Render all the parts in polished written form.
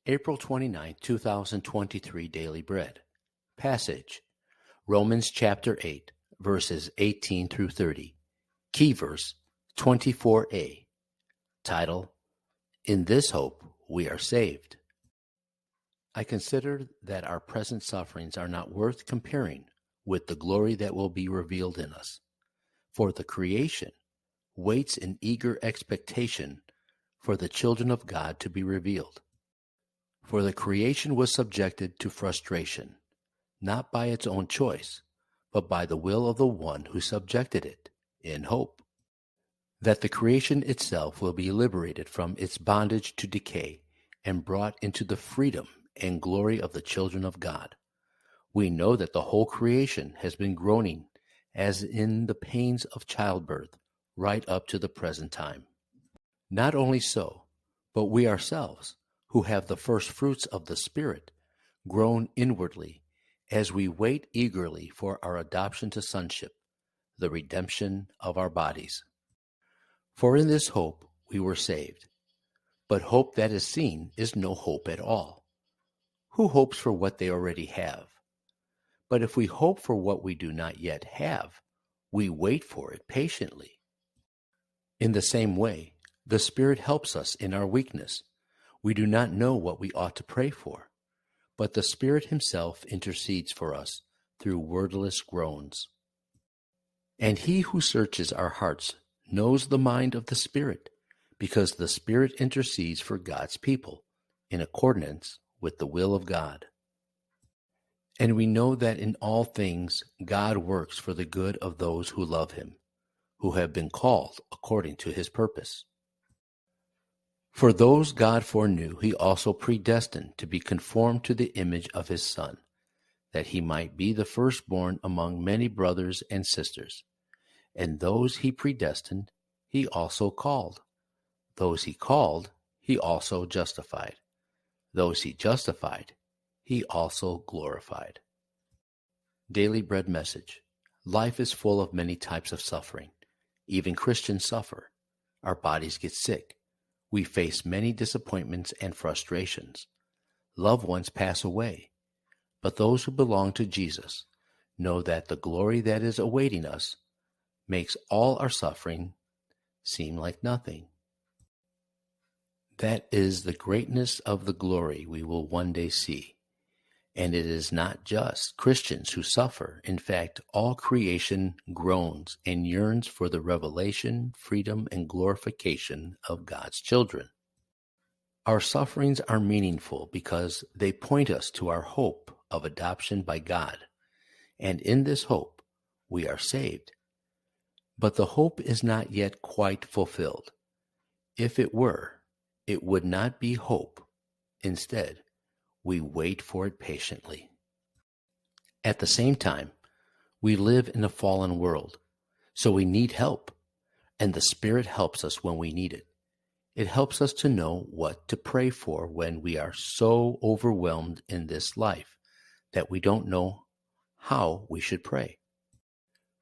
April 29, 2023 Daily Bread. Passage: Romans chapter 8, verses 18 through 30. Key verse 24a. Title: In this hope we are saved. I consider that our present sufferings are not worth comparing with the glory that will be revealed in us. For the creation waits in eager expectation for the children of God to be revealed. For the creation was subjected to frustration, not by its own choice, but by the will of the one who subjected it, in hope that the creation itself will be liberated from its bondage to decay and brought into the freedom and glory of the children of God. We know that the whole creation has been groaning as in the pains of childbirth right up to the present time. Not only so, but we ourselves, who have the first fruits of the Spirit, groan inwardly as we wait eagerly for our adoption to sonship, the redemption of our bodies. For in this hope we were saved. But hope that is seen is no hope at all. Who hopes for what they already have? But if we hope for what we do not yet have, we wait for it patiently. In the same way, the Spirit helps us in our weakness. We do not know what we ought to pray for, but the Spirit Himself intercedes for us through wordless groans. And He who searches our hearts knows the mind of the Spirit, because the Spirit intercedes for God's people in accordance with the will of God. And we know that in all things God works for the good of those who love Him, who have been called according to His purpose. For those God foreknew, He also predestined to be conformed to the image of His Son, that He might be the firstborn among many brothers and sisters. And those He predestined, He also called. Those He called, He also justified. Those He justified, He also glorified. Daily Bread Message. Life is full of many types of suffering. Even Christians suffer. Our bodies get sick. We face many disappointments and frustrations. Loved ones pass away. But those who belong to Jesus know that the glory that is awaiting us makes all our suffering seem like nothing. That is the greatness of the glory we will one day see. And it is not just Christians who suffer. In fact, all creation groans and yearns for the revelation, freedom, and glorification of God's children. Our sufferings are meaningful because they point us to our hope of adoption by God. And in this hope, we are saved. But the hope is not yet quite fulfilled. If it were, it would not be hope. Instead, we wait for it patiently. At the same time, we live in a fallen world, so we need help, and the Spirit helps us when we need it. It helps us to know what to pray for when we are so overwhelmed in this life that we don't know how we should pray.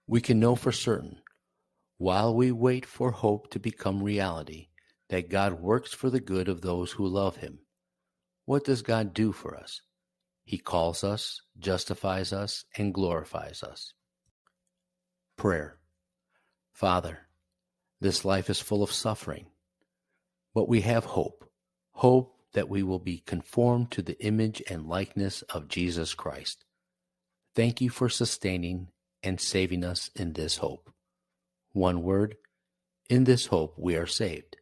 We can know for certain, while we wait for hope to become reality, that God works for the good of those who love Him. What does God do for us? He calls us, justifies us, and glorifies us. Prayer. Father, this life is full of suffering, but we have hope that we will be conformed to the image and likeness of Jesus Christ. Thank you for sustaining and saving us in this hope. One word, in this hope we are saved.